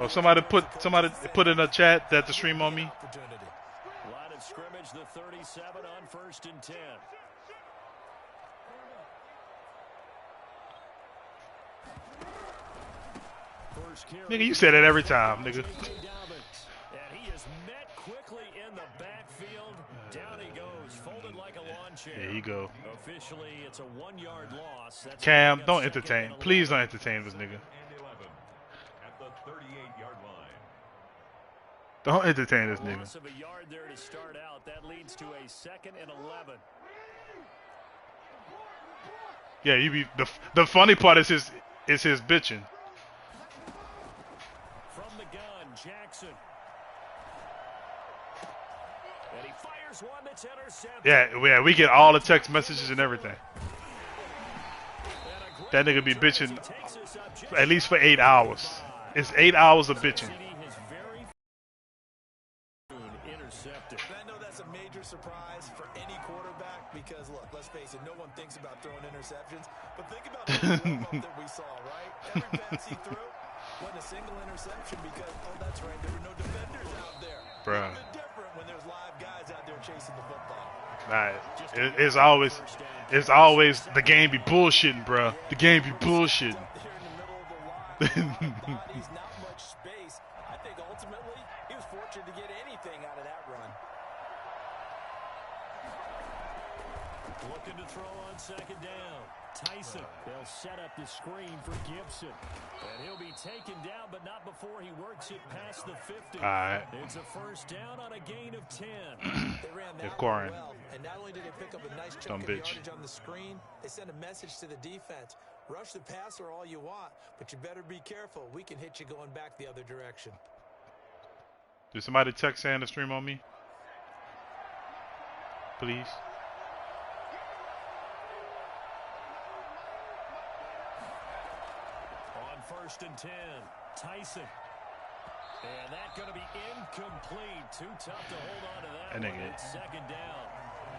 Oh, somebody put in a chat that the stream on me. Line of scrimmage, the 37 on 1st and 10. Nigga, you say that every time, nigga. And he is met quickly in the backfield. Down he goes, folded like a lawn chair. There you go. Officially, it's a 1-yard loss. That's Cam, don't entertain. Please don't entertain this nigga. At the 38-yard line. Don't entertain this nigga. Loss of a yard there to start out. That leads to a 2nd and 11. Yeah, you be the funny part is his bitching. From the gun, Jackson. And he fires one that's intercepted. Yeah, we get all the text messages and everything. That nigga be bitching at least for 8 hours. It's 8 hours of bitching. I know that's a major surprise for any quarterback because, look, let's face it, no one thinks about throwing interceptions. But think about the warm-up that we saw, right? Every pass he threw wasn't a single interception because, oh, that's right, there were no defenders out there. Bruh. A bit different when there's live guys out there chasing the football. Nah, it's always the game be bullshitting, bruh. The game be bullshitting. Bodies, not much space. I think ultimately he was fortunate to get anything out of that run. Looking to throw on 2nd down. Tyson. They'll set up the screen for Gibson. And he'll be taken down, but not before he works it past the 50. All right. It's a 1st down on a gain of 10. They ran that Corin. well, and not only did they pick up a nice Dumb chunk of bitch. yardage on the screen, they sent a message to the defense. Rush the passer all you want, but you better be careful. We can hit you going back the other direction. Did somebody text saying the stream on me? Please. On 1st and 10, Tyson. And that's going to be incomplete. Too tough to hold on to that one. It's 2nd down.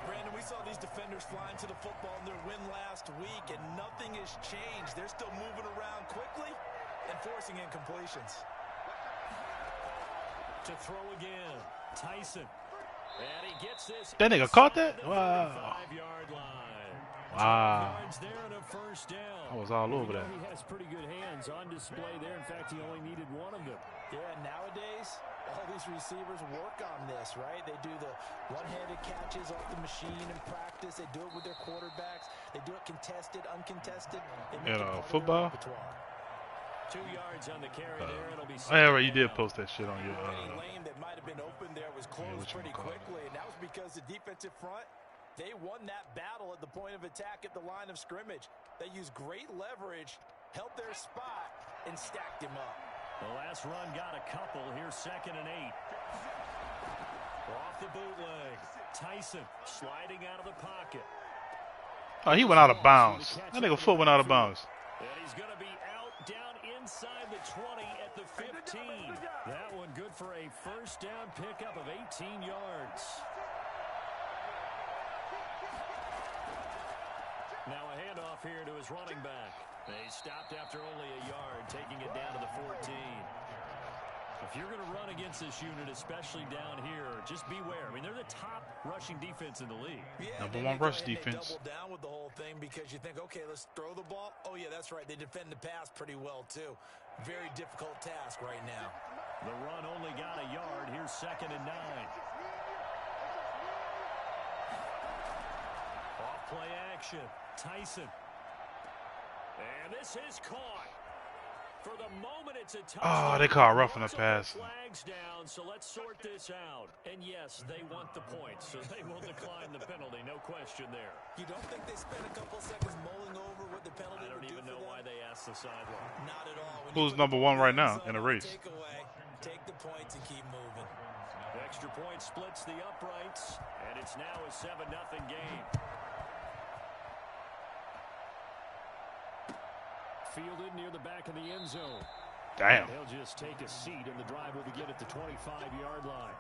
Brandon, we saw these defenders flying to the football in their win last week, and nothing has changed. They're still moving around quickly and forcing incompletions. To throw again, Tyson. And he gets this. That nigga caught that? Wow. 5-yard line. Wow. Yards there and a 1st down. I was all over that. He has pretty good hands on display there. In fact, he only needed one of them. Yeah, nowadays, all these receivers work on this, right? They do the one-handed catches off the machine in practice. They do it with their quarterbacks. They do it contested, uncontested. Football? 2 yards on the carry there. It'll be yeah, right, you did post that shit on your any lane that might have been open there was closed pretty quickly, and that was because the defensive front, they won that battle at the point of attack at the line of scrimmage. They used great leverage, held their spot, and stacked him up. The last run got a couple. Here's 2nd and 8. Off the bootleg. Tyson sliding out of the pocket. Oh, he went out of bounds. That nigga foot went out of bounds. And he's going to be out down inside the 20 at the 15. That one good for a 1st down pickup of 18 yards. Now a handoff here to his running back. They stopped after only a yard, taking it down to the 14. If you're going to run against this unit, especially down here, just beware. I mean, they're the top rushing defense in the league. Yeah, #1 rush defense. They double down with the whole thing because you think, okay, let's throw the ball. Oh, yeah, that's right. They defend the pass pretty well, too. Very difficult task right now. The run only got a yard. Here's 2nd and 9. Off play action. Tyson. And this is caught. For the moment, it's a touchdown. Oh, they call roughing the pass. Flags down, so let's sort this out. And yes, they want the points, so they will decline the penalty. No question there. You don't think they spent a couple seconds mulling over what the penalty I don't even know why they asked the sideline. Not at all. Who's #1 right now in the race? Take the points and keep moving. Extra point splits the uprights, and it's now a 7-0 game. Fielded near the back of the end zone. Damn. He'll just take a seat, and the drive will begin at the 25-yard line.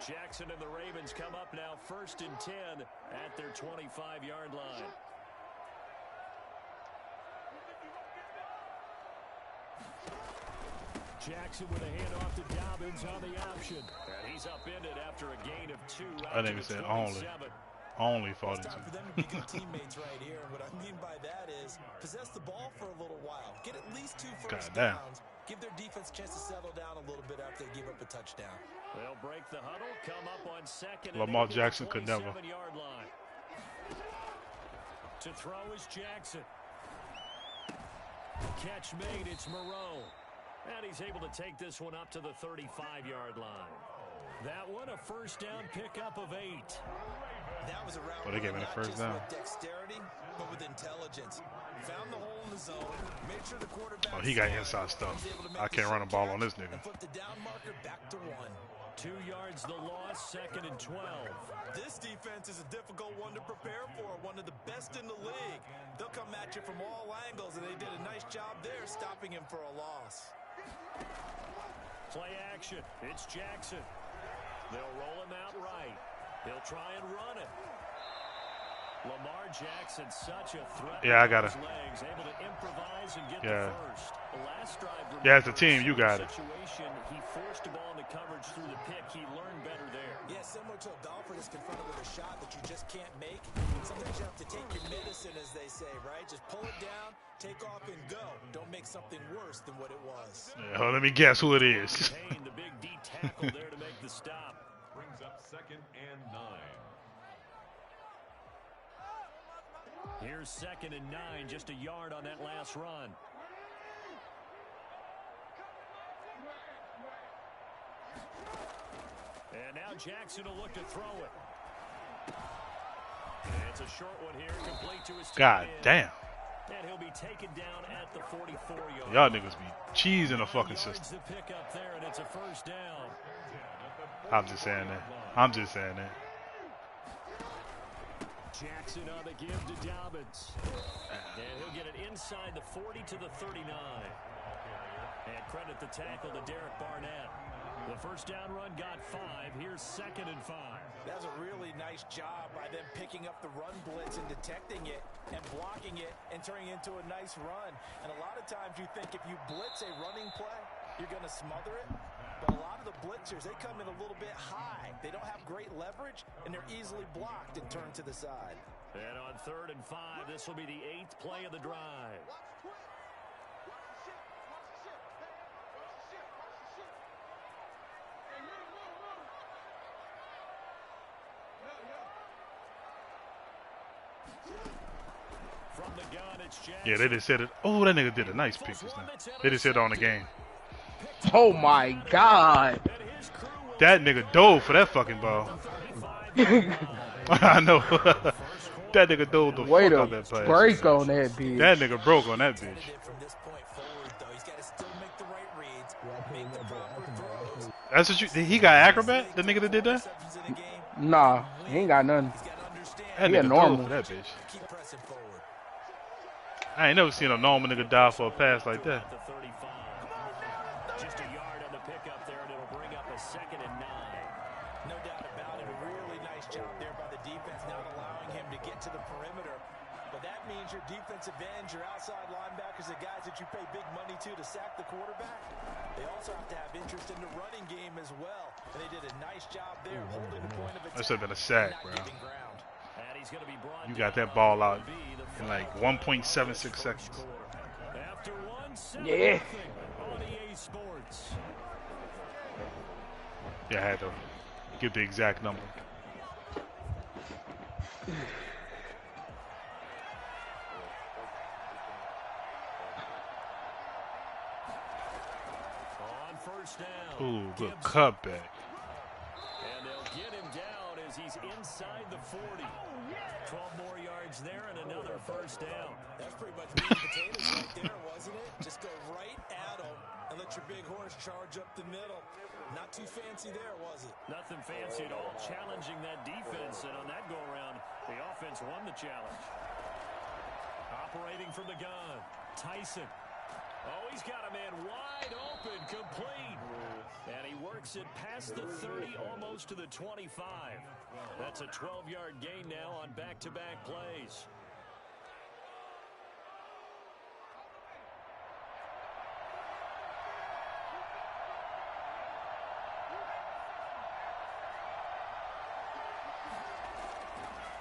Jackson and the Ravens come up now 1st and 10 at their 25-yard line. Jackson with a handoff to Dobbins on the option. And he's upended after a gain of 2. I think it said only 42. It's time for them to be good teammates right here. And what I mean by that is possess the ball for a little while. Get at least 2 first downs. Give their defense a chance to settle down a little bit after they give up a touchdown. They'll break the huddle, come up on 2nd. Lamar Jackson could never. Line. To throw is Jackson. Catch made, it's Moreau. And he's able to take this one up to the 35-yard line. That one a first down pickup of 8. That was a route. Well, they gave him the first down. With dexterity, but with intelligence. Found the hole in the zone. Made sure the quarterback. Oh, he got inside stuff. I can't run a ball on this nigga. Put the down marker back to 1. 2 yards the loss, 2nd and 12. This defense is a difficult one to prepare for. One of the best in the league. They'll come at you from all angles, and they did a nice job there stopping him for a loss. Play action. It's Jackson. They'll roll him out right. He'll try and run it. Lamar Jackson, such a threat. Yeah, I got it. Legs, able to improvise and get the first. The last drive. Yeah, as a team, you got it. Situation, he forced the ball into coverage through the pick. He learned better there. Yeah, similar to a golfer that's confronted with a shot that you just can't make. Sometimes you have to take your medicine, as they say, right? Just pull it down, take off, and go. Don't make something worse than what it was. Yeah, well, let me guess who it is. The big D tackle there to make the stop. Brings up 2nd and 9. Here's 2nd and 9, just a yard on that last run. And now Jackson will look to throw it. And it's a short one here, complete to his God damn. And he'll be taken down at the 44-yard. Y'all niggas be cheesing the fucking system. The pick up there, and it's a first down. I'm just saying that. I'm just saying that. Jackson on the give to Dobbins. And he'll get it inside the 40 to the 39. And credit the tackle to Derek Barnett. The first down run got 5. Here's 2nd and 5. That was a really nice job by them picking up the run blitz and detecting it and blocking it and turning it into a nice run. And a lot of times you think if you blitz a running play, you're going to smother it. But a lot of the blitzers, they come in a little bit high. They don't have great leverage, and they're easily blocked and turned to the side. And on 3rd and 5, this will be the 8th play of the drive. From the gun, it's Jackson. Yeah, they just said it. Oh, that nigga did a nice pick just now. They just said it on the game. Oh my God. That nigga dove for that fucking ball. I know. That nigga dove the Way fuck to out that pass. break on that bitch. That nigga broke on that bitch. From this point forward, though, he's got to still make the right reads, make the proper throws. That's what you. He got acrobat. The nigga that did that. Nah, he ain't got nothing. That He a nigga normal. dove for that bitch. Keep pressing forward. I ain't never seen a normal nigga die for a pass like that. The 35. Just a yard on the pickup there, and it'll bring up a 2nd and 9. No doubt about it. A really nice job there by the defense, not allowing him to get to the perimeter. But that means your defensive ends, your outside linebackers, the guys that you pay big money to sack the quarterback, they also have to have interest in the running game as well. And they did a nice job there holding the point of attack. That should have been a sack, bro. And he's gonna be brought You got that down. ball out in like 1.76 seconds. After 1 Yeah. on EA Sports. Yeah, I had to give the exact number. On first down. Ooh, good Gibbs. cutback. And they'll get him down as he's inside the 40. 12 more yards there and another first down. That's pretty much meat and potatoes right there, wasn't it? Just go right at them and let your big horse charge up the middle. Not too fancy there, was it? Nothing fancy at all. Challenging that defense, and on that go-around, the offense won the challenge. Operating from the gun, Tyson. Oh, he's got a man wide open, complete. And he works it past the 30, almost to the 25. That's a 12-yard gain now on back-to-back plays.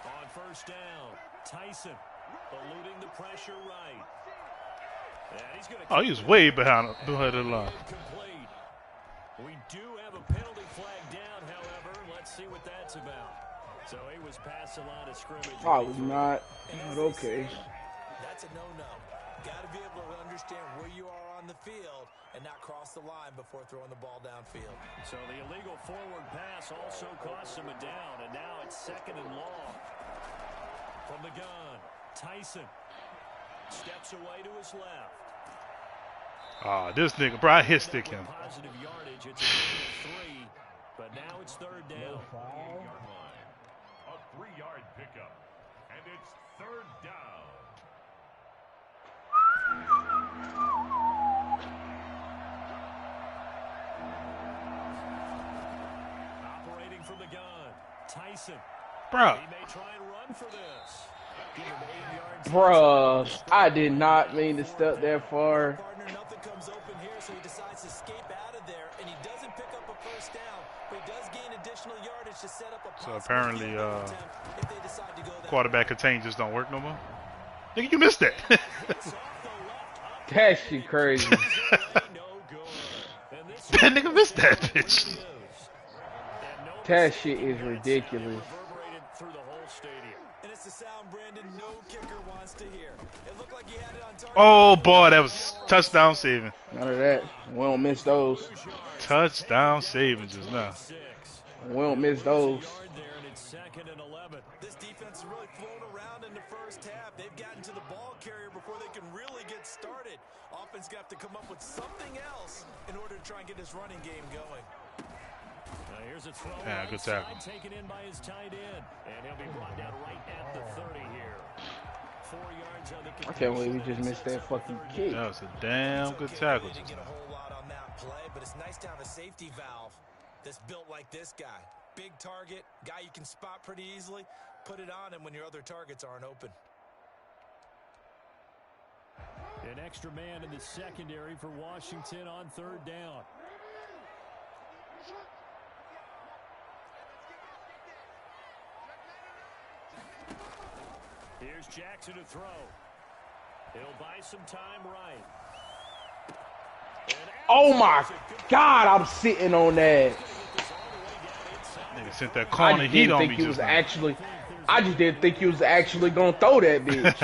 On first down, Tyson eluding the pressure right. And he's gonna Oh, he was way behind the line. Complete. We do have a penalty flag down, however. Let's see what that's about. So he was past the line of scrimmage. Probably not. But okay. That's a no-no. Got to be able to understand where you are on the field and not cross the line before throwing the ball downfield. So the illegal forward pass also cost him a down, and now it's 2nd and long. From the gun, Tyson steps away to his left. Ah, this nigga, bro, I hit stick him. Positive yardage, it's a 3, but now it's 3rd down. A 3-yard pickup, and it's 3rd down. Operating from the gun, Tyson. Bro. He may try and run for this. Give him 8 yards. Bruh, I did not mean to step that far. Partner, nothing comes open here, so he decides to escape out of there, and he doesn't pick up a first down, but he does gain additional yardage to set up a So apparently, if they decide to go that quarterback contain just don't work no more. Nigga, you missed that. That shit crazy. That nigga missed that bitch. That shit is ridiculous. And it's the sound Brandon no kicker wants to hear. It looked like he had it on target. Oh boy, that was touchdown saving. None of that. We don't miss those. Touchdown saving just now. We don't miss those. This defense is really flown around in the first half. They've gotten to the ball carrier before they can really get started. Offense going to have to come up with something else in order to try and get this running game going. Here's a throw. Yeah, good tackle. Taken in by his tight end, and he'll be brought down right at the 30 here. 4 yards on the I can't believe we just missed that fucking kick. That was a damn good tackle. Didn't get a whole lot on that play, but it's nice to have a safety valve that's built like this guy. Big target, guy you can spot pretty easily. Put it on him when your other targets aren't open. An extra man in the secondary for Washington on 3rd down. Here's Jackson to throw. He'll buy some time right. Oh my God, I'm sitting on that. Nigga sent that I corner just heat didn't on think me he just was now. actually. I just didn't think he was actually gonna throw that bitch.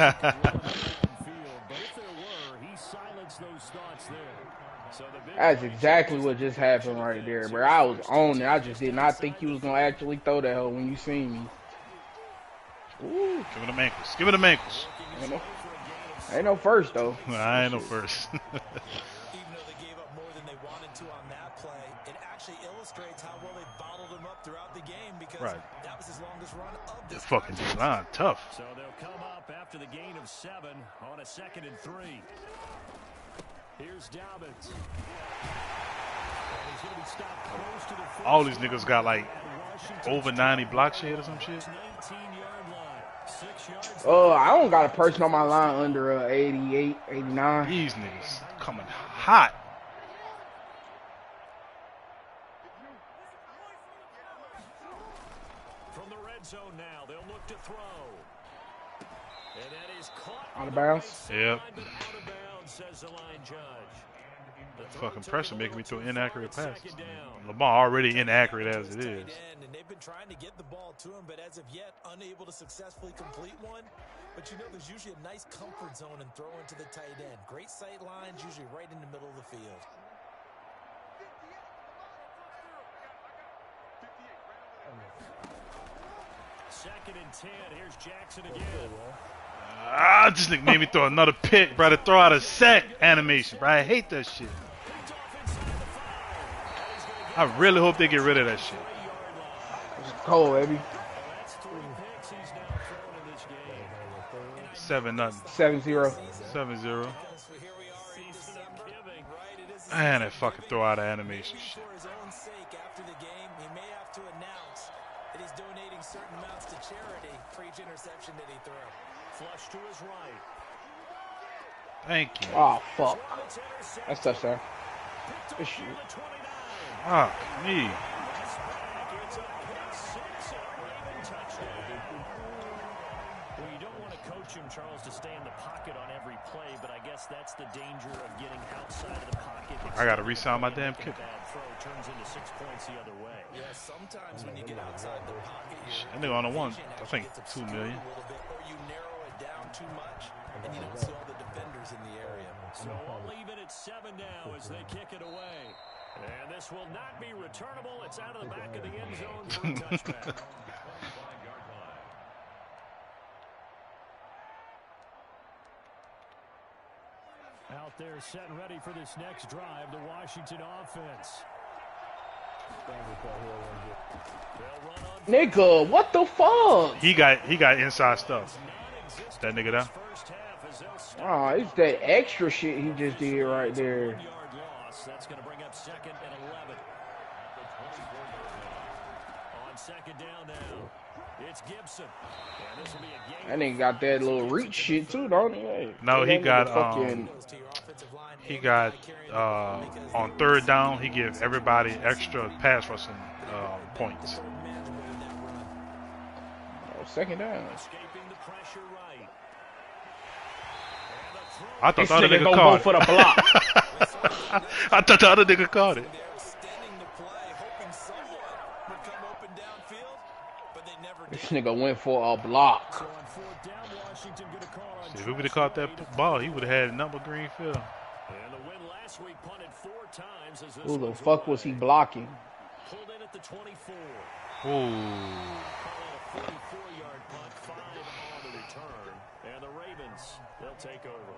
That's exactly what just happened right there, bro. I was on it. I just did not think he was gonna actually throw that hoe when you seen me. Ooh. Give him them ankles. Give him them ankles. Ain't no first though. I ain't no first. Even though they gave up more than they wanted to on that play, it actually illustrates how well they bottled him up throughout the game because that was his longest run of this Fucking line tough. So they'll come up after the gain of 7 on a 2nd and 3. Here's Dobbins. He's gonna be stopped close to the All these niggas got like over 90 block shade or some shit. 19-yard line. 6 yards. I don't got a person on my line under 88, 89. These niggas coming hot. From the red zone now, they'll look to throw. And that is caught Out of bounds. Yep. out of bounds, says the line judge. Fucking pressure making me throw inaccurate passes. 2nd down. Lamar already inaccurate as it is. And they've been trying to get the ball to him, but as of yet, unable to successfully complete one. But you know, there's usually a nice comfort zone and throw into the tight end. Great sight lines, usually right in the middle of the field. Second and 10. Here's Jackson again. This nigga made me throw another pick, bro, to throw out a sack animation, bro. I hate that shit. I really hope they get rid of that shit. It's cold, baby. 7-0. 7-0. 7-0. Man, that fucking throw out of animation shit. For his own sake, after the game, he may have to announce that he's donating certain amounts to charity for each interception that he threw. Flush to his right. Thank you. Oh, fuck. That's touchdown. Good shit. Fuck me. It's a pick six and a Raven touchdown. Well, you don't want to coach him, Charles, to stay in the pocket on every play, but I guess that's the danger of getting outside of the pocket. I gotta resound my damn kicker. Bad throw turns into 6 points the other way. Yeah, sometimes when you get outside the pocket here, That nigga on the one, I think 2 million. or you narrow it down too much, and you don't see all the defenders in the area. So I'll leave it at 7 now as they kick it away. And this will not be returnable. It's out of the back of the end zone for a touchback. Out there set and ready for this next drive, the Washington offense. Nigga, what the fuck? He got inside stuff. That nigga there. Oh, it's that extra shit he just did right there. That's going to bring up 2nd and 11. On 2nd down now, it's Gibson. And this will be a game. That nigga got that little reach shit too, don't he? Hey, No, he that got nigga fucking. On 3rd down, he gives everybody extra pass rushing points. Oh, 2nd down. Escaping the pressure right. I thought This the other nigga nigga go caught for it. the block. I thought the other nigga caught it. Extending the play, hoping someone would come open downfield, but they never did. This nigga went for a block. So on 4th down, Washington going to call on If he would have caught that ball, he would have had number green field. And the win last week punted 4 times as this Who the one's fuck away. was he blocking? Pulled in at the 24. Ooh. Call it a 44-yard punt, 5 on the return. And the Ravens, they'll take over.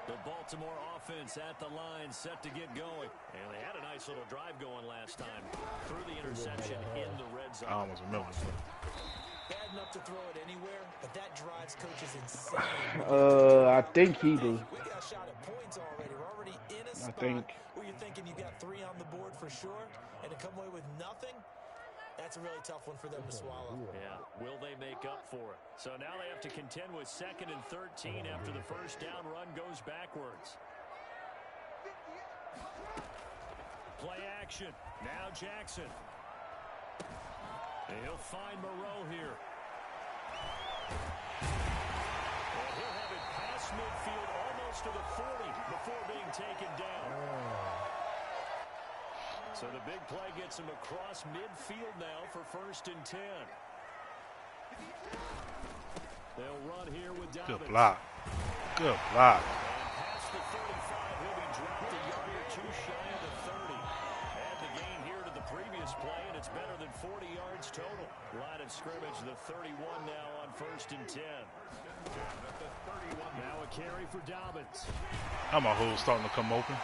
The Baltimore offense at the line, set to get going. And they had a nice little drive going last time. Through the interception in the red zone. I almost remember. Bad enough to throw it anywhere, but that drives coaches insane. I think he do. We got shot at points already. We're already in a spot think. where you're thinking you got 3 on the board for sure, and to come away with nothing, that's a really tough one for them to swallow. Yeah, will they make up for it? So now they have to contend with 2nd and 13 after the first down run goes backwards. Play action. Now Jackson. And he'll find Moreau here. And he'll have it past midfield almost to the 40 before being taken down. So the big play gets him across midfield now for 1st and 10. They'll run here with Dobbins. Good block. Good block. And past the 35, he'll be dropped a yard or 2 shy of the 30. Add the gain here to the previous play, and it's better than 40 yards total. Line of scrimmage, the 31 now on 1st and 10. Now a carry for Dobbins. Now my hole's starting to come open.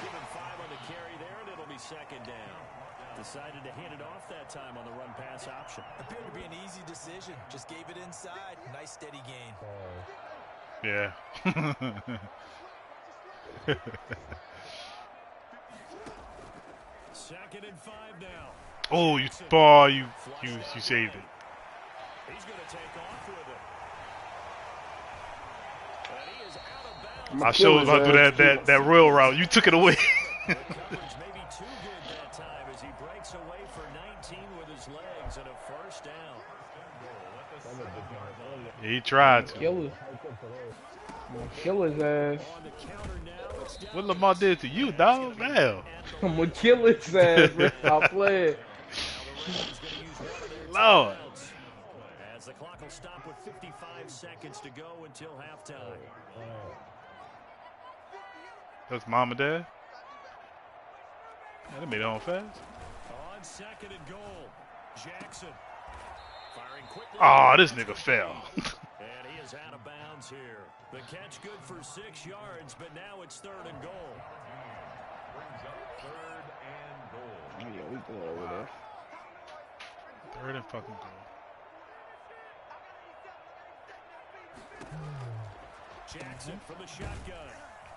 Give him 5 on the carry there, and it'll be 2nd down. Decided to hand it off that time on the run-pass option. Appeared to be an easy decision. Just gave it inside. Nice steady gain. Yeah. 2nd and 5 now. Oh, you ball, you saved it. He's going to take off with it. And he is out of bounds. I showed him how to do that rail route. You took it away. The coverage may be too good that time as he breaks away for 19 with his legs and a first down. He tried to. Kill his ass. On the counter now, it's down What Lamar did to you, dog? Damn. I'm gonna kill his ass, man. Stop playing. Lord. as the clock will stop with 55 seconds to go until halftime. That's mom and dad. Yeah, they made it on fast. On 2nd and goal, Jackson firing quickly. Oh, this nigga fell. And he is out of bounds here. The catch good for 6 yards, but now it's 3rd and goal. Brings up 3rd and goal. Yeah, we good over there. 3rd and fucking goal. Jackson from the shotgun.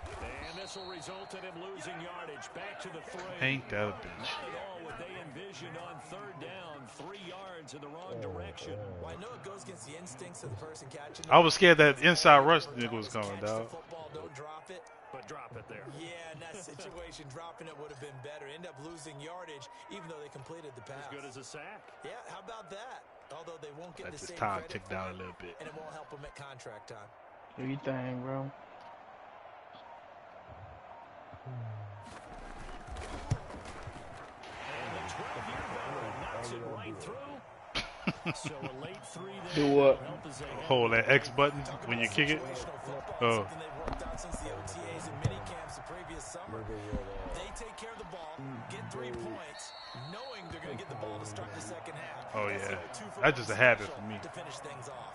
And this will result in him losing yardage. Back to the 3. Ain't that a bitch? Not at all what they envisioned on 3rd down. 3 yards in the wrong direction. Well, I know it goes against the instincts of the person catching I was scared that inside rush nigga was coming, dog. football, don't drop it. But drop it there. Yeah, in that situation, dropping it would have been better. End up losing yardage, even though they completed the pass. As good as a sack. Yeah, how about that? Although they won't get Let the this same time credit tick for down it, a little bit. and it won't help them at contract time. Do you think, bro? And the 12-year veteran knocks it right through. So a late 3 there. Do what? Help as they head Hold that X button when you kick it. Situational football, Oh. something they've worked on since the OTAs and mini camps the previous summer. They take care of the ball, get 3 points, knowing they're going to get the ball to start the second half. Oh, That's yeah. the two for That's one just a habit special for me. to finish things off.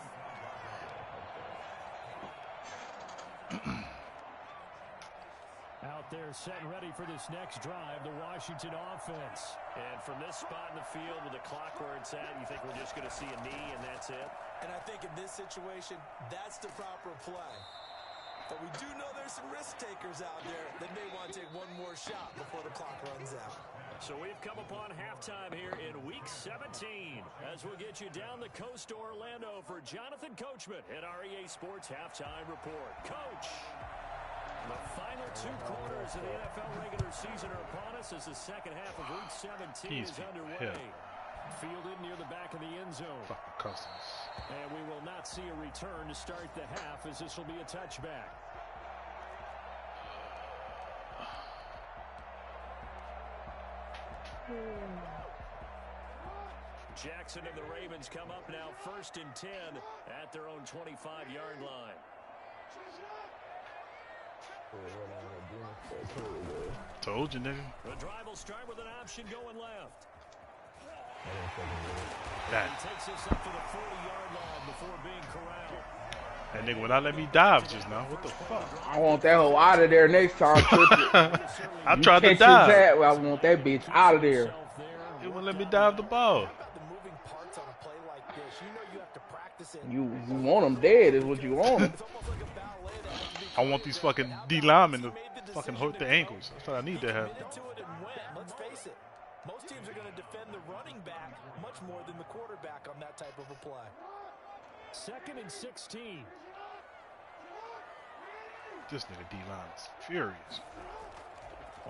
out there set and ready for this next drive, the Washington offense. And from this spot in the field with the clock where it's at, you think we're just going to see a knee and that's it? And I think in this situation, that's the proper play. But we do know there's some risk takers out there that may want to take one more shot before the clock runs out. So we've come upon halftime here in Week 17 as we'll get you down the coast to Orlando for Jonathan Coachman at REA Sports Halftime Report. Coach, the final 2 quarters of the NFL regular season are upon us as the second half of Week 17 is underway. Fielded near the back of the end zone. Fucking customs. And we will not see a return to start the half as this will be a touchback. Jackson and the Ravens come up now 1st and 10 at their own 25-yard line. Told you, nigga. The drive will start with an option going left. That, He takes this up to the 40-yard line before being corralled. that nigga would not let me dive just now. What the fuck? I want that hoe out of there next time. I tried to Catch his dive. ass, I want that bitch out of there. It wouldn't let me dive the ball. About the moving parts on a play like this, you know you have to practice it. You want them dead is what you want 'em. It's almost like a ballet that has to be I want these fucking D linemen to fucking hurt the ankles. That's what I need to have. committed to it and went. Let's face it, most teams are going to defend the running back much more than the quarterback on that type of a play. 2nd and 16. This nigga D line is furious.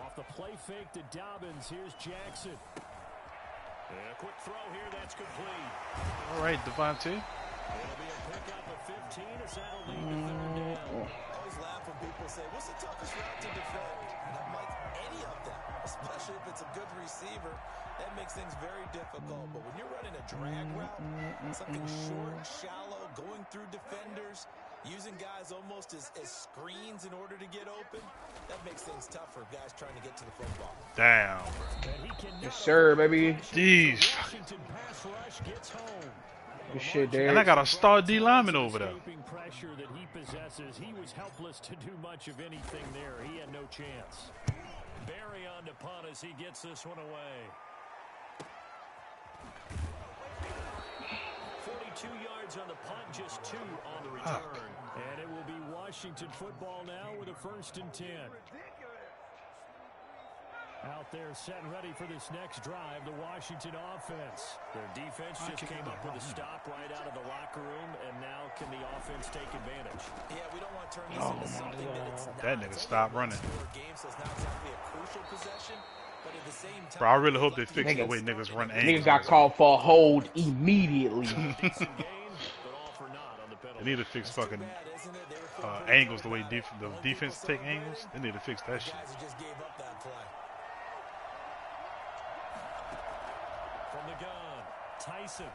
Off the play fake to Dobbins. Here's Jackson. And a quick throw here. That's complete. All right, Devontae. It'll be a pickup of 15 as that'll lead to 3rd down. I always laugh when people say, what's the toughest route to defend? And I'm like, any of them, especially if it's a good receiver. That makes things very difficult. But when you're running a drag route, something short, shallow, going through defenders, using guys almost as screens in order to get open, that makes things tough for guys trying to get to the football. Damn. And he cannot Yes, sir, baby. Jeez. Washington pass rush gets home. Good shit, And I there. got a star D lineman over there. Escaping pressure that he possesses, he was helpless to do much of anything there. He had no chance. Barry on to punt as he gets this one away. 42 yards on the punt, just 2 on the return. And it will be Washington football now with a 1st and 10. Out there set and ready for this next drive, the Washington offense. Their defense just came up with a stop right out of the locker room, and now can the offense take advantage? Yeah, we don't want to turn this into something that it's not. That nigga stopped running. Game, so it's not exactly a crucial possession, but at the same time, Bro, I really hope they fix the way niggas run Niggas angles. got called for a hold immediately. Decent gain, but all for naught on the penalty. They need to fix fucking bad, isn't it? They were feeling pretty angles the way the defense take angles. They need to fix that shit. guys who just gave up that play. From the gun, Tyson.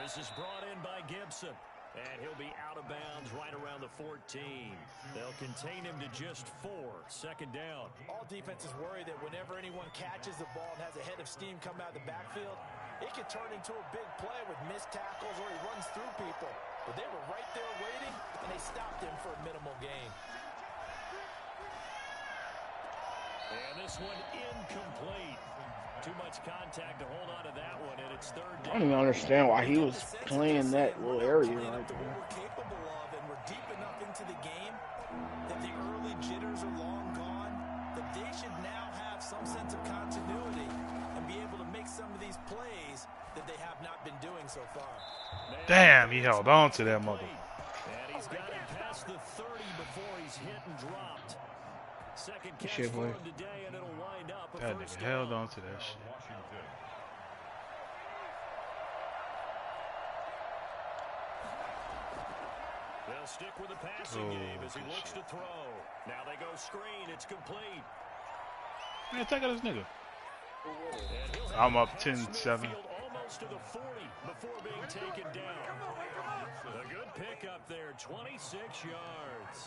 This is brought in by Gibson. And he'll be out of bounds right around the 14. They'll contain him to just 4. 2nd down. All defenses worry that whenever anyone catches the ball and has a head of steam come out of the backfield, it could turn into a big play with missed tackles or he runs through people. But they were right there waiting, and they stopped him for a minimal gain. And this one incomplete. Too much contact to hold on to that one, and it's 3rd I down. don't even understand why he was playing that little area right We're there. capable of, and we're deep enough into the game that doing so far. Damn, he held on to that mother. And he's got it past the 30 before he's hit and dropped. Second catch Shit, for boy. him today, and it'll wind up a That first nigga held down. on to that shit. Washington. They'll stick with the passing game as he good looks shit. to throw. Now they go screen. It's complete. Man, take out this nigga. And he'll have I'm it up past 10-7. midfield almost to the 40 before being taken down. A good pickup there, 26 yards.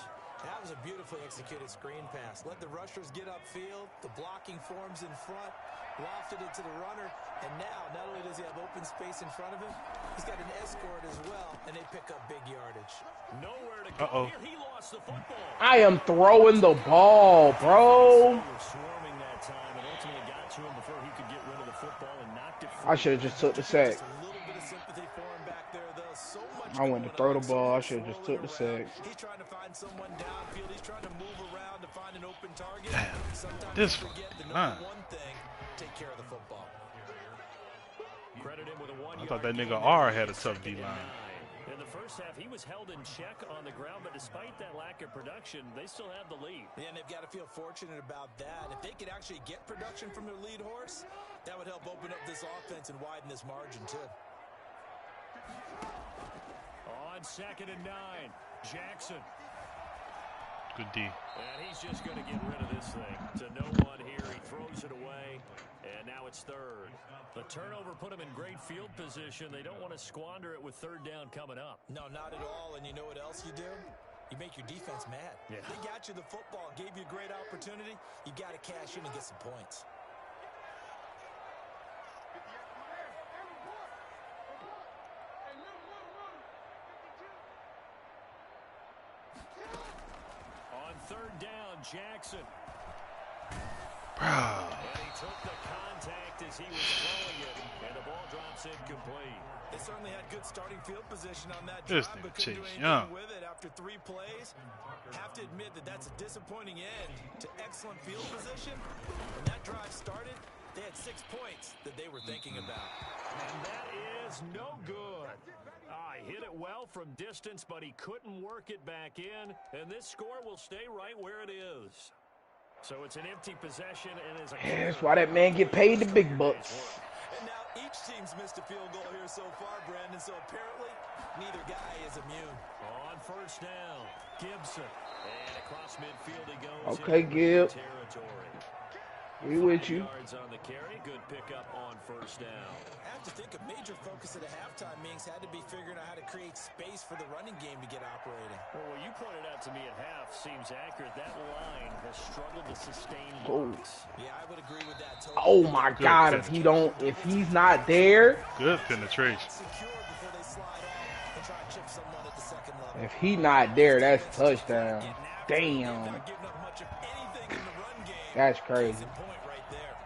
That was a beautifully executed screen pass. Let the rushers get upfield. The blocking forms in front. Lofted it to the runner. And now, not only does he have open space in front of him, he's got an escort as well. And they pick up big yardage. Nowhere to go here. He lost the football. I am throwing the ball, bro. They were swarming that time and ultimately got to him before he could get rid of the football and knocked it free. I should have just took the sack. Just a little bit of sympathy for him back there, though. So much I went to going throw the on, ball. I so should have just swirling took the sack. around. He's trying to find someone downfield. He's trying to move around to find an open target. Sometimes this you forget the fucking number one thing, take care of the football. Credit him with a 1 I thought that yard nigga gain R there. had a tough Second and D-line. 9. In the first half, he was held in check on the ground, but despite that lack of production, they still have the lead. Yeah, and they've got to feel fortunate about that. If they could actually get production from their lead horse, that would help open up this offense and widen this margin, too. On 2nd and 9, Jackson. Good D. And he's just going to get rid of this thing. To no one here, he throws it away, and now it's 3rd. The turnover put him in great field position. They don't want to squander it with 3rd down coming up. No, not at all. And you know what else you do? You make your defense mad. Yeah. They got you the football, gave you a great opportunity. You got to cash in and get some points. On 3rd down, Jackson. Bro. And he took the contact as he was throwing it, and the ball drops incomplete. They certainly had good starting field position on that This drive, nigga but couldn't do Chase anything Young. with it after 3 plays. Have to admit that that's a disappointing end to excellent field position. When that drive started, they had 6 points that they were thinking about. And that is no good. He hit it well from distance, but he couldn't work it back in, and this score will stay right where it is. So it's an empty possession, and is a Yeah, that's why that man get paid the big bucks. And now each team's missed a field goal here so far, Brandon, so apparently neither guy is immune. On 1st down, Gibson. And across midfield he goes. Okay, into Gib. territory. We with you. Yards on the carry. Good pickup on 1st down. I have to think a major focus at the halftime, Minks, had to be figuring out how to create space for the running game to get operating. Well, what you pointed out to me at half seems accurate. That line has struggled to sustain Oh. blocks. Yeah, I would agree with that totally. Oh my God! If he's not there, Good penetration. Secure before they slide off and try to chip someone at the second level. if he not there, that's touchdown. Getting after it, Damn, not giving up much of anything in the run game. that's crazy. Case in point right there.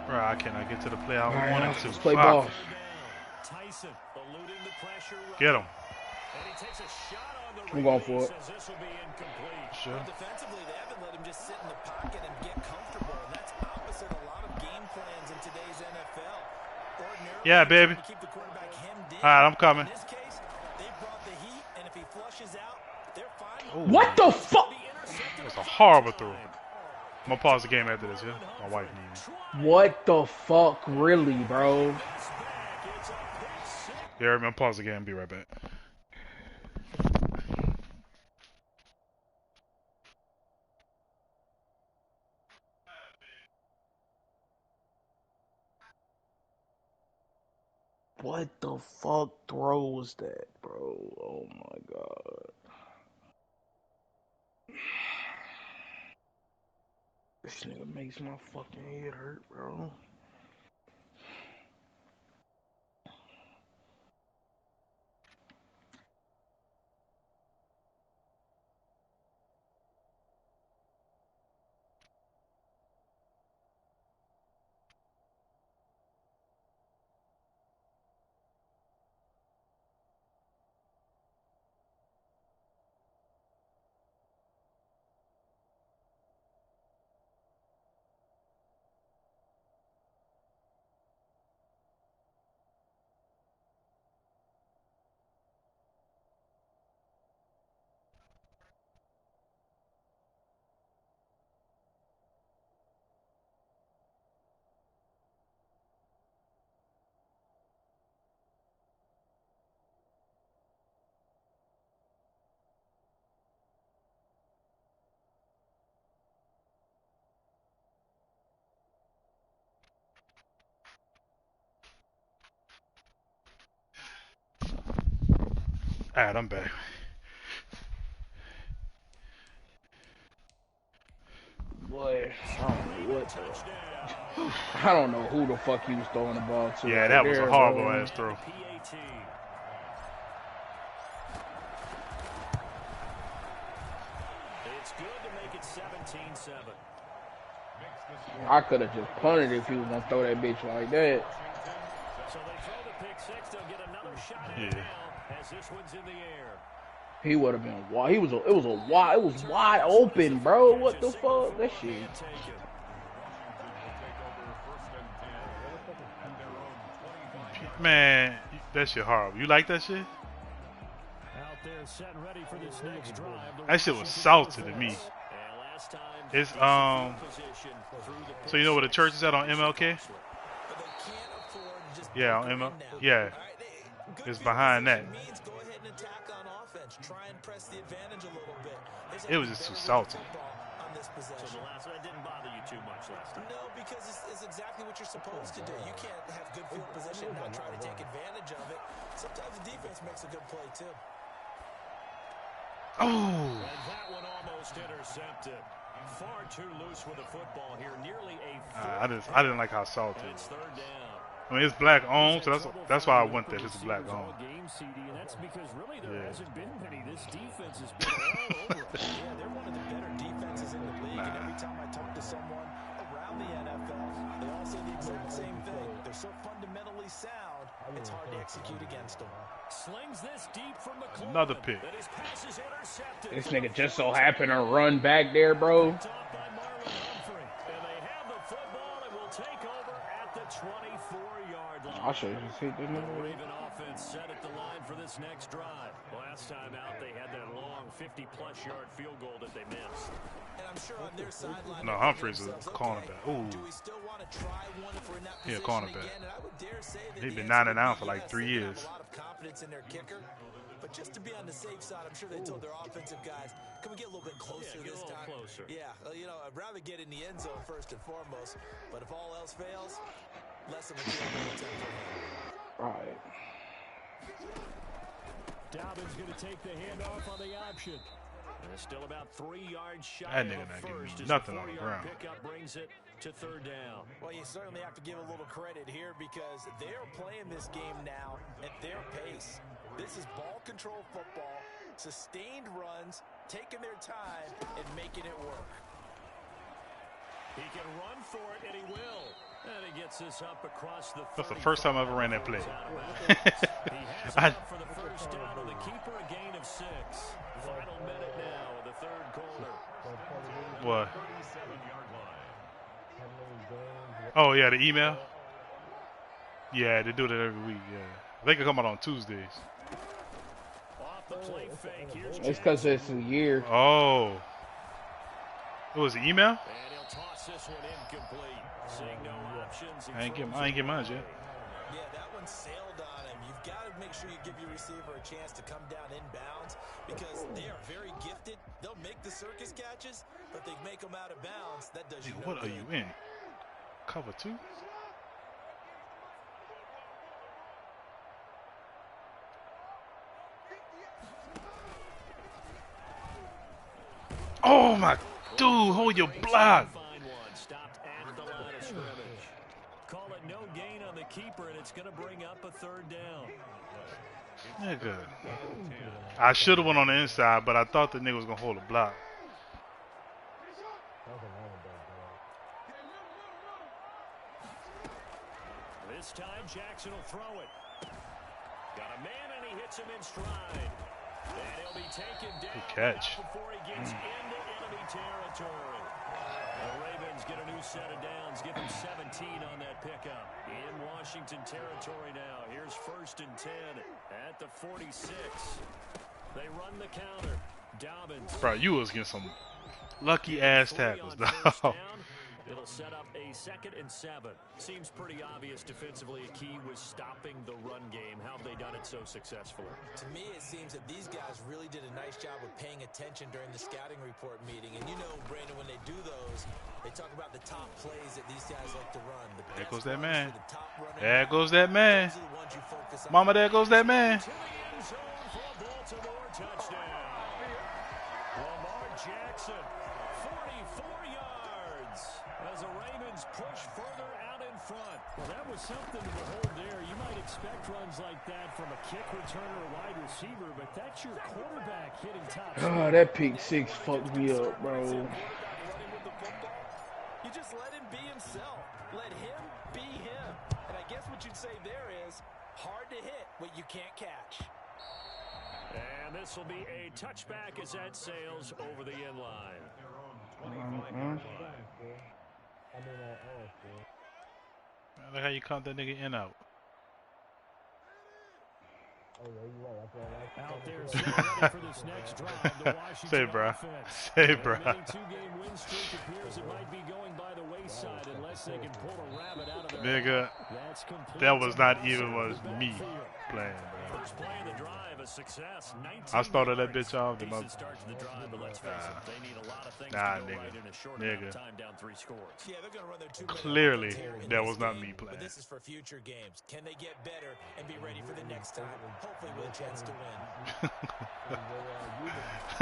Bro, I cannot get to the play I All right, wanted let's to. play Fuck. ball. Tyson eluding the pressure. Get him. And he takes a shot on the I'm going for release it. as this will be incomplete. Sure. Well, defensively, they haven't let him just sit in the pocket and get comfortable, and that's opposite a lot of game plans in today's NFL. Ordinarily, Yeah, baby. you keep the quarterback hemmed in. All right, I'm coming. In this case, they brought the heat, and if he flushes out, they're fine. Ooh. What the fuck? That's a horrible throw. I'm gonna pause the game after this, yeah? My wife needs me. What the fuck, really, bro? Yeah, I'm gonna pause the game and be right back. What the fuck throw was that, bro? Oh my God. This nigga makes my fucking head hurt, bro. Alright, I'm back. Boy, I don't know who the fuck he was throwing the ball to. Yeah, right that was a there, horrible bro. ass throw. It's good to make it 17-7. I could have just punted if he was gonna throw that bitch like that. So they throw the pick six. They'll get another shot at it now as this one's in the air. He would have been wide. It was wide open, bro. What the fuck? That shit. Man, that shit horrible. You like that shit? Out there setting ready for this next drive. That shit was salty to me. It's so you know where the church is at on MLK? Yeah, on ML. Yeah, it's behind that. It was just too salty. So the last one didn't bother you too much last time. No, because it's exactly what you're supposed to do. You can't have good field position and not try to take advantage of it. Sometimes the defense makes a good play too. Oh. And that one almost intercepted. Far too loose with the football here. Nearly a I didn't like how salty it it's was. third down. I mean, it's black owned, so that's why I went there. It's black owned. Game CD, and that's because really there Yeah. hasn't been many. This defense has been all over. Yeah, they're one of the better defenses in the league. And every time I talk to someone around the NFL, they all say the exact same thing. They're so fundamentally sound, it's hard to execute against them. Slings this deep from the corner. Another pick. That his pass is intercepted. This nigga just so happened to run back there, bro. Picked off by Marlon Humphrey. And they have the football and will take over at the 24-yard line. I should just hit the The nigga. Raven offense set at the line for this next drive. Last time out, they had that long 50-plus yard field goal that they missed. And I'm sure on their sideline, No, Humphreys is a cornerback. Ooh. do we still want to try one if we're in that He a position cornerback. again? And I would dare say that He's the been answer 9 and out would for be like yes. 3 They years. have a lot of confidence in their kicker. But just to be on the safe side, I'm sure they told their offensive guys, can we get a little bit closer get a this little time? closer. Yeah, I'd rather get in the end zone first and foremost. But if all else fails, less of a field goal attempt for him. Right. Dobbins going to take the handoff on the option. And it's still about 3 yards shy That of nigga not giving me first as nothing the on the 4-yard ground. Pickup brings it to third down. Well, you certainly have to give a little credit here because they're playing this game now at their pace. This is ball control football, sustained runs, taking their time, and making it work. He can run for it, and he will. And he gets this up across the 35. That's the first time I ever ran that play. He has it up for the first down to the keeper, a gain of 6. Final minute now of the third quarter. What? Oh yeah, the email. Yeah, they do that every week. Yeah, they can come out on Tuesdays. Off the play fake. Here's It's because it's a year. Oh, it was the email. and he'll toss this one incomplete. Seeing no options. I ain't get mine yet. Yeah, that one sailed on him. You've got to make sure you give your receiver a chance to come down inbounds because they are very gifted. They'll make the circus catches, but they make them out of bounds. That does you no What are good. you in? Cover 2? Oh my dude, hold your block. Fine one. Stopped at the line of scrimmage. Call it no gain on the keeper, and it's going to bring up a third down. Nigga. I should have went on the inside, but I thought the nigga was gonna hold a block. This time Jackson will throw it. Got a man, and he hits him in stride. And he'll be taken down Good catch. before he gets into enemy territory. The Ravens get a new set of downs, give him 17 on that pickup. In Washington territory now. Here's 1st and 10 at the 46. They run the counter. Dobbins. Bro, you was getting some lucky ass tackles, On first dog. down. It'll set up a 2nd and 7. Seems pretty obvious defensively. A key was stopping the run game. How have they done it so successfully? To me, it seems that these guys really did a nice job of paying attention during the scouting report meeting. And you know, Brandon, when they do those, they talk about the top plays that these guys like to run. The There best goes that runs man. for the top running There back. goes that man. Those are the ones you focus on. Mama, there goes that man. To the end zone for a touchdown. Lamar Jackson, 44 yards as the Ravens push further out in front. Well, that was something to behold there. You might expect runs like that from a kick returner or wide receiver, but that's your quarterback hitting top. Oh, that pick six fucked me up, bro. You just let him be himself. Let him be him. And I guess what you'd say there is hard to hit what you can't catch. And this will be a touchback as that sails over the end line. I like how you count that nigga in out. Out there, so ready for this next drive, the Washington Say, bruh. offense. Say, bruh. Their two-game win streak appears it might be going by the wayside unless they can pull a rabbit out of their Nigga, That's complete that was not to even was the me backfield. playing, bro. First play of the drive, a success. 19 I started that yards. bitch off. Decent start to the drive, but let's face it, they need a lot of things Nah, to go nigga. right in a short amount Nigga. of time down 3 scores. Yeah, they're going to run their 2 minute Clearly, offense here in that this was not game, me playing. But this is for future games. Can they get better and be ready for the next time? Hopefully with a chance to win.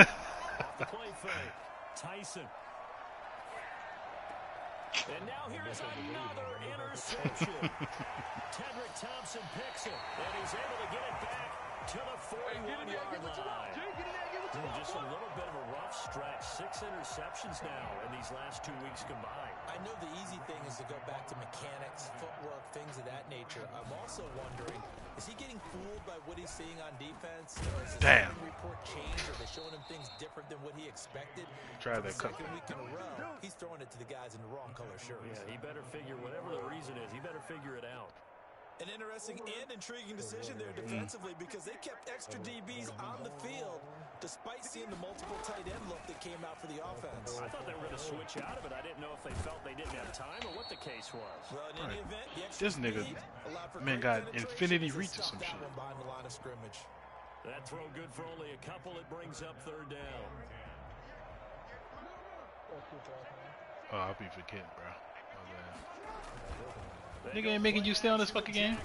Off the play fake, Tyson. And now here is another interception. Tedrick Thompson picks it, and he's able to get it back to the 41-yard line. Just a little bit of a rough stretch. 6 interceptions now in these last 2 weeks combined. I know the easy thing is to go back to mechanics, footwork, things of that nature. I'm also wondering, is he getting fooled by what he's seeing on defense? Or is his Damn. report changed? Are they showing him things different than what he expected? Try For that the cut. second week in a row, he's throwing it to the guys in the wrong color shirts. Yeah, he better figure, whatever the reason is, he better figure it out. An interesting and intriguing decision there defensively because they kept extra DBs on the field despite seeing the multiple tight end look that came out for the offense. I thought they were going to switch out of it. I didn't know if they felt they didn't have time or what the case was. Well, in any event, the extra This nigga, speed allowed for man, great got penetration infinity as they reach or stopped some that shit. one behind the line of scrimmage. That throw good for only a couple. It brings up 3rd down. Oh, I'll be forgetting, bro. Nigga ain't making you stay on this fucking game.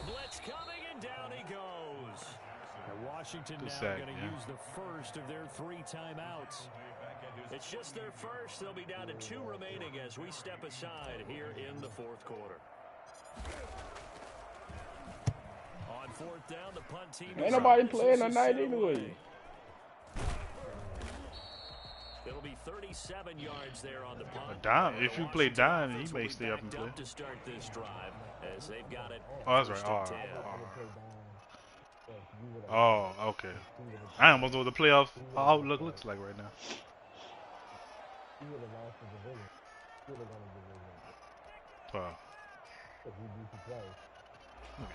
Blitz coming and down he goes. And Washington Good now sack, going to yeah. use the first of their 3 timeouts. It's just their first. They'll be down to 2 remaining as we step aside here in the 4th quarter. On 4th down, the punt team. Ain't nobody playing tonight anyway. It'll be 37 yards there on the punt. Dime, if you play Dime, he may Will be stay up and backed play. to start this drive as they've got it. Oh, that's right. first and 10. Oh, okay. I almost know what the playoff outlook looks like right now. Wow.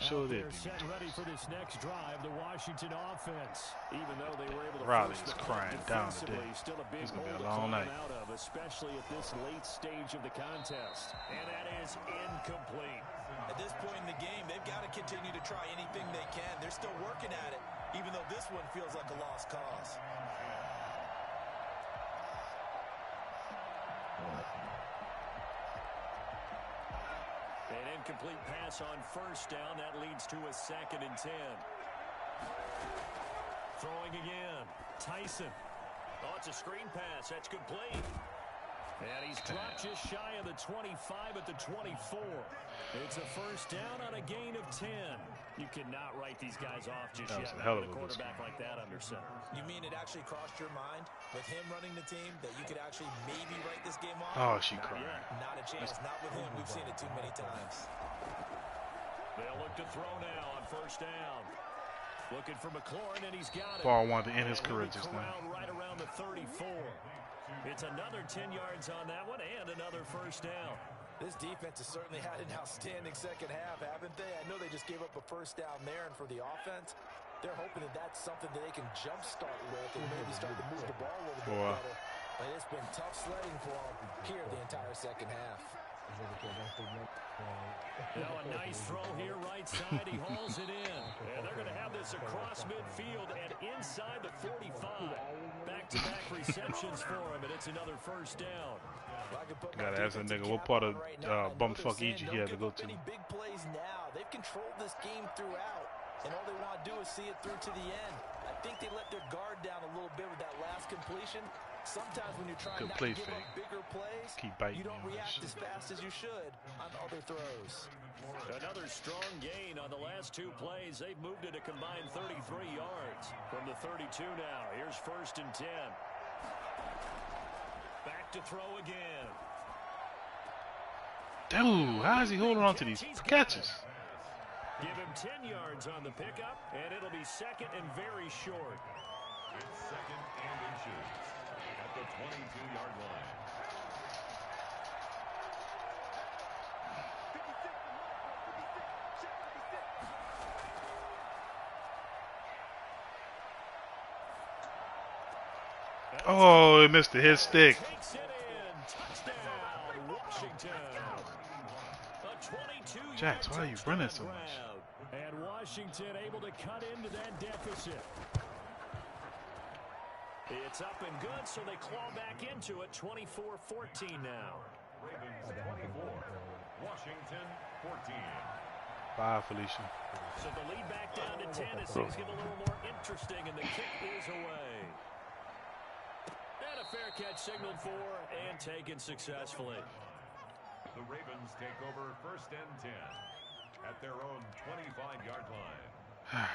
Sure They're did. set ready for this next drive, the Washington offense. Even though they were able to Riley force is the crying punt down defensively, today. still a big It's gonna be hole a long to climb night. out of, especially at this late stage of the contest. And that is incomplete. At this point in the game, they've got to continue to try anything they can. They're still working at it, even though this one feels like a lost cause. An incomplete pass on 1st down. That leads to a 2nd and 10. Throwing again. Tyson. Oh, it's a screen pass. That's complete. And he's dropped just shy of the 25 at the 24. It's a 1st down on a gain of 10. You cannot write these guys off just That was yet. a hell of Having a quarterback like that under center. You mean it actually crossed your mind with him running the team that you could actually maybe write this game off? Oh, she crying. Not a chance. Not with him. We've seen it too many times. They'll look to throw now on 1st down. Looking for McLaurin, and he's got it. Ball wanted to end his And career he'll be just now. corralled right around the 34. It's another 10 yards on that one and another 1st down. This defense has certainly had an outstanding second half, haven't they? I know they just gave up a 1st down there, and for the offense, they're hoping that that's something that they can jumpstart with and maybe start to move the ball a little bit better. But it's been tough sledding for them here the entire second half. Now a nice throw here right side. He hauls it in. And they're going to have this across midfield and inside the 45. Back-to-back receptions for him, and it's another 1st down. Gotta ask that nigga what part of bumfuck Egypt he had to go to. Big plays now. They've controlled this game throughout, and all they want to do is see it through to the end. I think they let their guard down a little bit with that last completion. Sometimes when you're trying Good not play to give fake. up bigger plays, Keep biting you don't me on that react shit. as fast as you should on other throws. Another strong gain on the last 2 plays. They've moved it a combined 33 yards. From the 32 now, here's 1st and 10. Back to throw again. Dude, how is he holding on to these catches? Give him 10 yards on the pickup, and it'll be 2nd and very short. It's 2nd and inches at the 22-yard line. Oh, he missed the hit stick. Takes it in. Touchdown, Washington. A 22-yard Jax, why are you running so much? touchdown ground. And Washington able to cut into that deficit. It's up and good, so they claw back into it. 24-14 now. Ravens 24, Washington 14. Bye, Felicia. So the lead back down to 10 as things get a little more interesting, and the kick is away. And a fair catch signaled for and taken successfully. The Ravens take over 1st and 10 at their own 25-yard line. All right.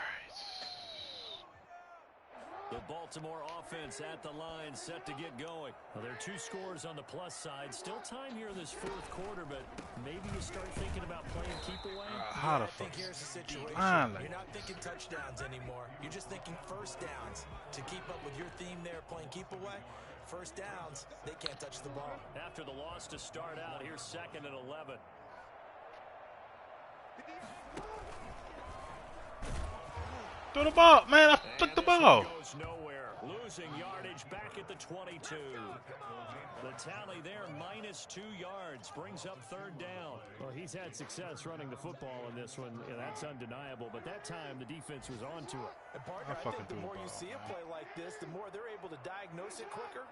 The Baltimore offense at the line, set to get going. Well, there are 2 scores on the plus side. Still time here in this 4th quarter, but maybe you start thinking about playing keep away. How the I think fuck? here's the situation. Finally. You're not thinking touchdowns anymore. You're just thinking first downs. To keep up with your theme there, playing keep away, first downs, they can't touch the ball. After the loss to start out, here's 2nd and 11. Throw the ball, man. I took the ball. Goes nowhere. Losing yardage back at the 22. The tally there, -2 yards, brings up 3rd down. Well, he's had success running the football in this one. Yeah, that's undeniable. But that time, the defense was onto it. And partner, I fucking think the threw the more you ball, see a play like this, the more they're able to diagnose it quicker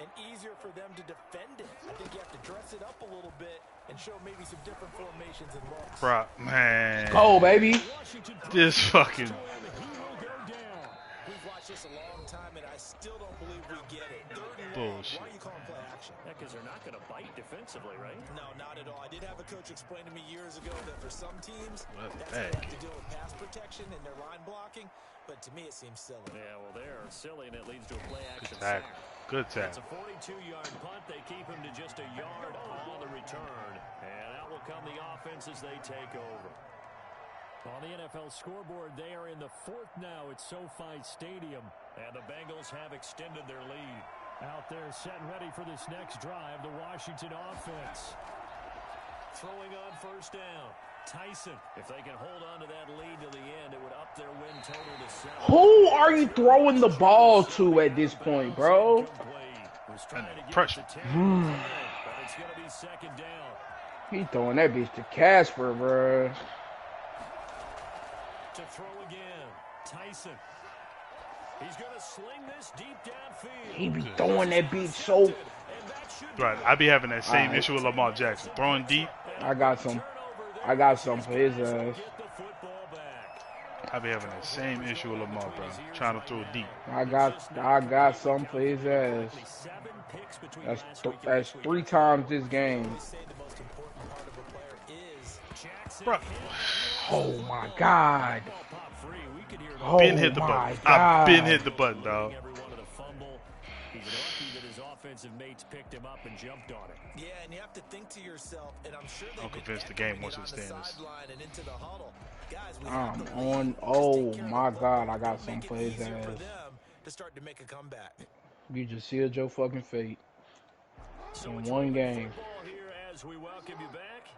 and easier for them to defend it. I think you have to dress it up a little bit and show maybe some different formations and looks. Bro, man. Go, baby. Washington This fucking. he will go down. We've watched this a long time, and I still don't believe we get it. 3rd and long. Bullshit. Why are you calling play action? Yeah, because they're not going to bite defensively, right? No, not at all. I did have a coach explain to me years ago that for some teams, Well, that's that's how they bad. have to deal with pass protection and their line blocking. But to me, it seems silly. Yeah, well, they're silly, and it leads to a play-action Good sack. tackle. Good It's tackle. a 42-yard punt. They keep him to just a yard on the return. And out will come the offense as they take over. On the NFL scoreboard, they are in the 4th now at SoFi Stadium. And the Bengals have extended their lead. Out there set and ready for this next drive, the Washington offense. Throwing on 1st down. Tyson, if they can hold on to that lead to the end, it would up their win total to 7. Who are you throwing the ball to at this point, bro? Was trying to get Pressure. it to 10, but it's going to be 2nd down. He throwing that bitch to Casper, bro. To throw again. Tyson. He's going to sling this deep downfield. He be throwing that bitch so. And that should Right, I be having that same Alright. issue with Lamar Jackson. Throwing deep, I got some for his ass. get the football back. I be having that same issue with Lamar, bro. Trying to throw deep. I got something for his ass. 7 picks between That's last week and that's this week. 3 times this game. They say the most important part of a player is Jackson Bro. Oh my God. ball pop free. We could hear Oh Been hit the my button. God. I've been hit the button, dog. every one of the fumble. He's lucky that his offensive mates picked him up and jumped on it. yeah, and you have to think to yourself, and I'm sure they've I'm been convinced the game echoing wants it to on the stand this. sideline and into the huddle. Guys, we I'm have the lead. on. Let's Oh take care of my the God, ball I got and something make for it his easier for ass. them to start to make a comeback. You just sealed your fucking fate So in it's one Raven game. football here as we welcome you back.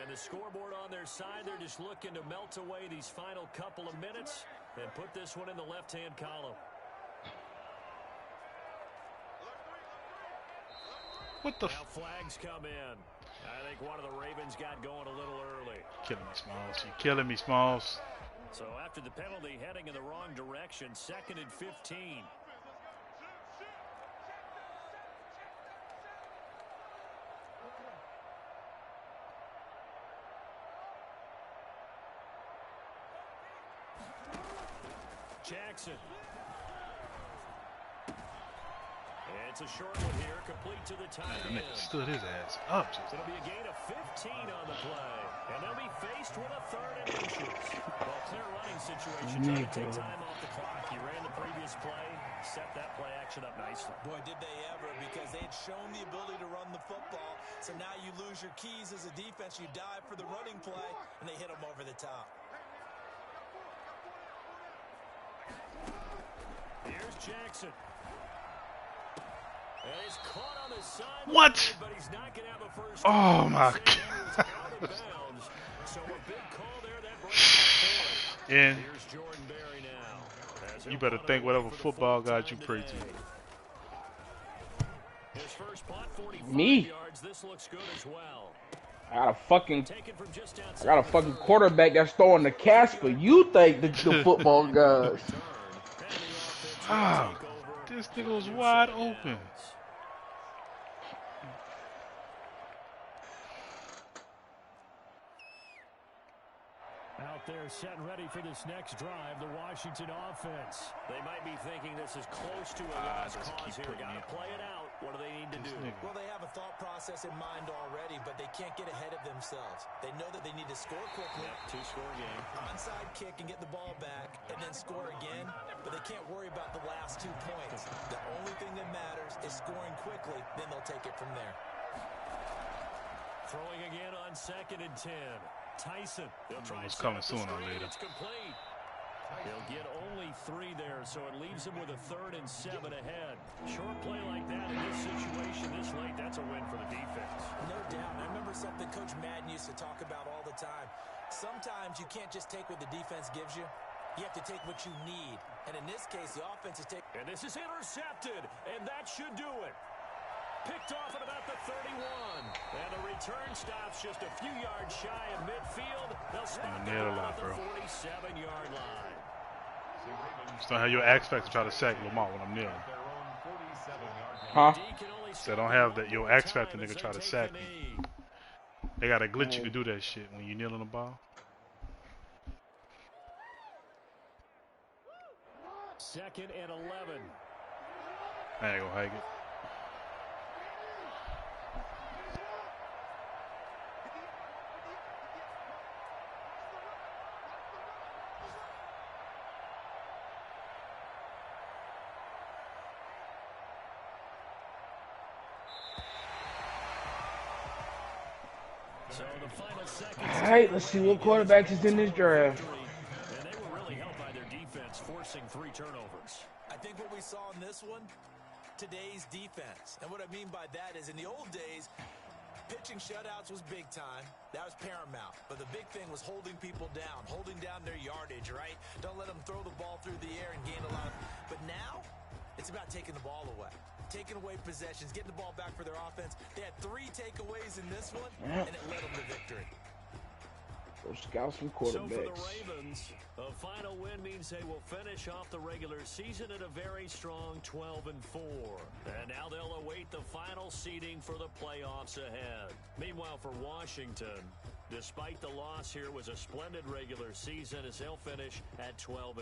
And the scoreboard on their side, they're just looking to melt away these final couple of minutes and put this one in the left-hand column. What the Now flags come in. I think one of the Ravens got going a little early. Killing me, Smalls. You killing me, Smalls. So after the penalty, heading in the wrong direction, 2nd and 15. Jackson It's a short one here, complete to the tight That end. nigga stood his ass up. Just It'll be a gain of 15 on the play, and they'll be faced with a 3rd and inches. Well, clear running situation, trying to take time off the clock. You ran the previous play, set that play action up nicely. Boy, did they ever, because they had shown the ability to run the football. So now you lose your keys as a defense. You dive for the running play, and they hit them over the top. Here's Jackson. And he's caught on the sideline, what? but he's not going to have a first Oh down. my Out god. of bounds. So a big call there that breaks up 4. And Here's Jordan Berry now. As you better think whatever football god you pray to. His first punt, 45 Me. yards. This looks good as well. I got a fucking Taken from just outside I got a fucking quarterback that's throwing the Casper. You think the football guys? Ah, this nigga was wide open. Out there set and ready for this next drive, the Washington offense. They might be thinking this is close to a lost cause here. Got to play it out. What do they need to do? Well, they have a thought process in mind already, but they can't get ahead of themselves. They know that they need to score quickly. Yep, 2-score game. Onside kick and get the ball back, and then score again. But they can't worry about the last 2 points. The only thing that matters is scoring quickly. Then they'll take it from there. Throwing again on 2nd and 10. Tyson. They'll try It's coming sooner or later. It's complete. They'll get only 3 there, so it leaves them with a 3rd and 7 ahead. Short play like that in this situation this late, that's a win for the defense. No doubt. I remember something Coach Madden used to talk about all the time. Sometimes you can't just take what the defense gives you. You have to take what you need. And in this case, the offense is taking... And this is intercepted, and that should do it. Picked off at about the 31. And the return stops just a few yards shy of midfield. They'll snap it nail a out lot, at the bro. 47-yard line. So don't have your X Factor try to sack Lamar when I'm kneeling. Huh? So don't have that your X Factor nigga try to sack me. They got a glitch you can do that shit when you kneel on the ball. 2nd and 11. I ain't gonna hike it. So the final seconds. All right, let's see what quarterbacks is in this draft. And they were really helped by their defense, forcing 3 turnovers. I think what we saw in this one, today's defense. And what I mean by that is in the old days, pitching shutouts was big time. That was paramount. But the big thing was holding people down, holding down their yardage, right? Don't let them throw the ball through the air and gain a lot of... But now, it's about taking the ball away. Taking away possessions, getting the ball back for their offense. They had 3 takeaways in this one, and it led them to victory. Go scout some So for the quarterbacks. Ravens, a final win means they will finish off the regular season at a very strong 12-4. And now they'll await the final seeding for the playoffs ahead. Meanwhile, for Washington, despite the loss here, was a splendid regular season as they'll finish at 12-4.